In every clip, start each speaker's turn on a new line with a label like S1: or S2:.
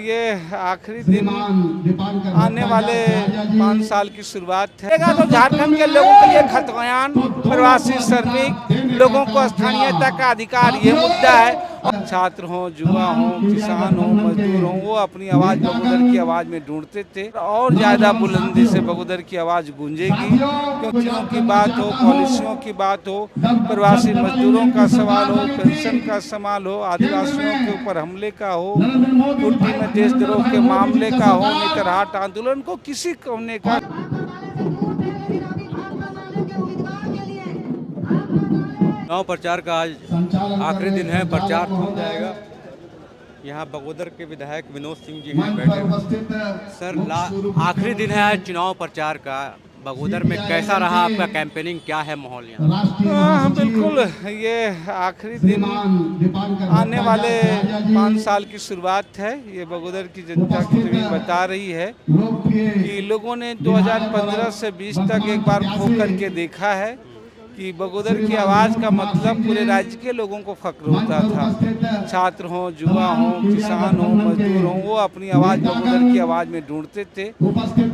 S1: ये आखिरी दिन आने वाले 5 साल की शुरुआत है तो झारखंड के लोगों के लिए खतयान प्रवासी श्रमिक लोगों को स्थानीयता का अधिकार ये मुद्दा है। और छात्र हों, युवा हों, किसान हों, मजदूर हों, वो अपनी आवाज़ बगोदर की आवाज़ में ढूंढते थे और ज़्यादा बुलंदी से बगोदर की आवाज़ गूंजेगी। क्योंकि की बात हो, पॉलिसियों की बात हो, प्रवासी मजदूरों का सवाल हो, पेंशन का सवाल हो, आदिवासियों के ऊपर हमले का हो, कुर्ती में देशद्रोह के मामले का हो, नेतरहाट आंदोलन को किसी कोने का
S2: चुनाव प्रचार का आज आखिरी दिन है। प्रचार हो जाएगा। यहाँ बगोदर के विधायक विनोद सिंह जी हैं बैठे। सर, आखिरी दिन है आज चुनाव प्रचार का। बगोदर में कैसा रहा आपका कैंपेनिंग, क्या है माहौल यहाँ?
S1: हाँ, बिल्कुल, ये आखिरी दिन आने वाले 5 साल की शुरुआत है। ये बगोदर की जनता की टीवी बता रही है कि लोगों ने 2015 से 20 तक एक बार खो करके देखा है कि बगोदर की आवाज़ का मतलब पूरे राज्य के लोगों को फक्र होता था। छात्र हों, युवा हों, किसान हों, मजदूर हों, वो अपनी आवाज़ बगोदर की आवाज़ में ढूंढते थे।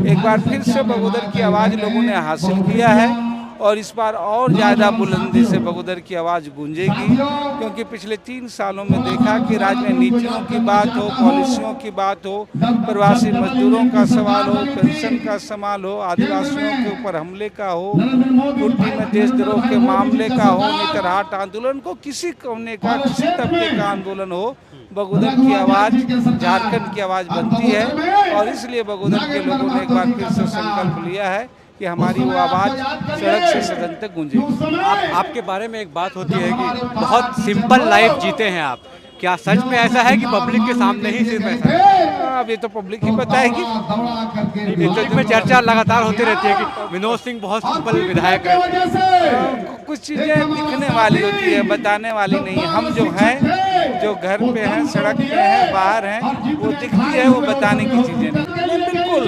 S1: एक बार फिर से बगोदर की आवाज़ लोगों ने हासिल किया है और इस बार और ज़्यादा बुलंदी से बगोदर की आवाज़ गूंजेगी। क्योंकि पिछले 3 सालों में देखा कि राज्य में नीतियों की बात हो, पॉलिसियों की बात हो, प्रवासी मजदूरों का सवाल हो, पेंशन का सवाल हो, आदिवासियों के ऊपर हमले का हो, कुर्ती में देशद्रोह के मामले का हो, नेतरहाट आंदोलन को किसी कोने का, किसी तबके का आंदोलन हो, बगोदर की आवाज़ झारखंड की आवाज़ बनती है। और इसलिए बगोदर के लोगों ने एक बार फिर से संकल्प लिया है कि हमारी वो आवाज़ सड़क से सदन तक गूंजेगी।
S2: आपके बारे में एक बात होती है कि बहुत सिंपल लाइफ जीते हैं आप। क्या सच में ऐसा है कि पब्लिक के सामने ही सिर्फ ऐसा है?
S1: अब ये तो पब्लिक ही बताएगी।
S2: पब्लिक में चर्चा लगातार होती रहती है कि विनोद सिंह बहुत सिंपल विधायक है।
S1: कुछ चीज़ें दिखने वाली होती है, बताने वाली नहीं। हम जो हैं, जो घर पे हैं, सड़क पे हैं, बाहर हैं, वो दिखती है, वो बताने की चीज़ें नहीं। बिल्कुल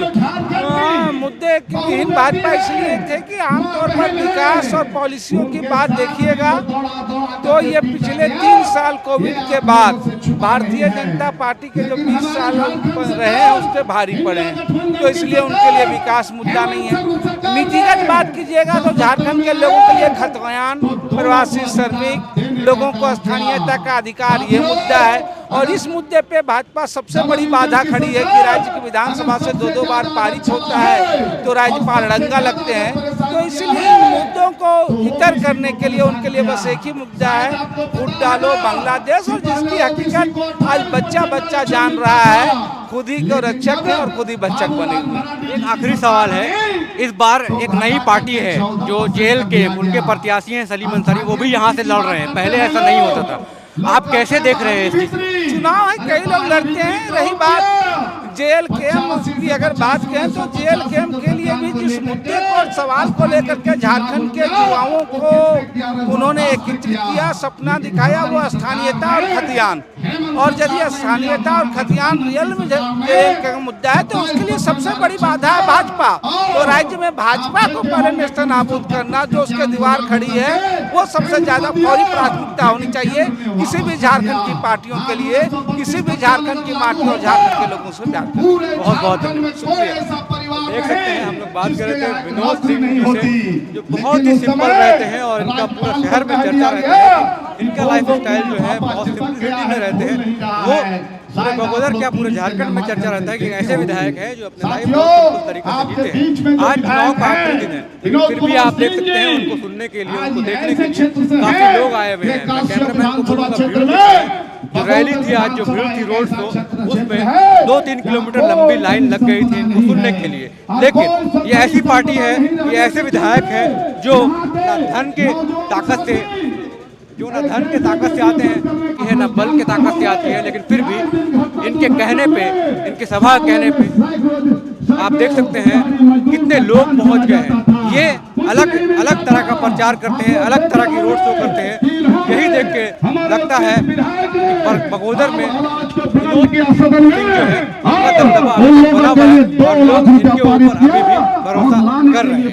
S1: मुद्दे की भाजपा इसलिए थे कि आमतौर पर विकास और पॉलिसियों की बात देखिएगा तो ये पिछले 3 साल कोविड के बाद भारतीय जनता पार्टी के जो 20 साल रहे हैं उस पर भारी पड़े हैं। तो इसलिए उनके लिए विकास मुद्दा नहीं है। नीतिगत बात कीजिएगा तो झारखंड के लोगों के लिए खतयान प्रवासी श्रमिक लोगों को स्थानीयता का अधिकार ये मुद्दा है। और इस मुद्दे पे भाजपा सबसे बड़ी बाधा खड़ी है कि राज्य की विधानसभा से 2-2 बार पारित होता है तो राज्यपाल रंगा लगते हैं। तो इसलिए इन मुद्दों को इतर करने के लिए उनके लिए बस एक ही मुद्दा है, वोट डालो बांग्लादेश। और जिसकी हकीकत आज बच्चा बच्चा जान रहा है, खुद ही को रक्षक है और खुद ही बच्चक बने हुए।
S2: एक आखिरी सवाल है, इस बार एक नई पार्टी है जो जेल के उनके प्रत्याशी हैं सलीम अंसारी, वो भी यहाँ से लड़ रहे हैं। पहले ऐसा नहीं होता था। आप कैसे देख रहे हैं इस
S1: चुनाव है, कई लोग लड़ते हैं। रही बात जेल कैंप की अगर बात करें तो जेल कैंप के लिए भी जिस मुद्दे को और सवाल को लेकर के झारखंड के युवाओं को उन्होंने एकत्रित किया, सपना दिखाया, वो स्थानीयता और खतियान। और यदि स्थानीयता और खतियान रियल में का मुद्दा है तो उसके लिए सबसे बड़ी बाधा है भाजपा। तो राज्य में भाजपा को पहले नेस्तनाबूद करना, जो उसके दीवार खड़ी है, वो सबसे ज़्यादा फौरी प्राथमिकता होनी चाहिए किसी भी झारखंड की पार्टियों के लिए, किसी भी झारखंड की पार्टी और झारखंड के लोगों से।
S2: बहुत बहुत शुक्रिया। देख सकते हैं हम लोग बात कर रहे थे विनोद सिंह से, जो बहुत ही सिंपल रहते हैं और इनका पूरा शहर में चर्चा रहता है। इनका लाइफ स्टाइल जो है बहुत सिंपलिसिटी में रहते हैं। वो पूरे बगोदर क्या पूरे झारखंड में चर्चा रहता है कि ऐसे विधायक हैं जो अपने लाइफ को उस तरीके से जीते हैं। आज चुनाव का आखिरी दिन है, फिर भी आप देख सकते हैं उनको सुनने के लिए, उनको देखने के लिए काफी लोग आए हुए हैं। मैं कैमरामैन को बोलूँगा भीड़ जो रैली थी आज, जो भीड़ थी रोड शो, उसमें 2-3 किलोमीटर लंबी लाइन लग गई थी इनको सुनने के लिए। लेकिन ये ऐसी पार्टी है, ये ऐसे विधायक हैं जो धन के ताकत से आते हैं, ये न बल के ताकत से आती है। लेकिन फिर भी इनके कहने पे, इनके सभा कहने पे आप देख सकते हैं कितने लोग पहुंच गए हैं। ये अलग अलग तरह का प्रचार करते हैं, अलग तरह की रोड शो करते हैं। यही देख के लगता है कि बगोदर में विनोद सिंह जो है उनका दबदबा बना हुआ है और लोग इनके ऊपर अभी भी भरोसा कर रहे हैं।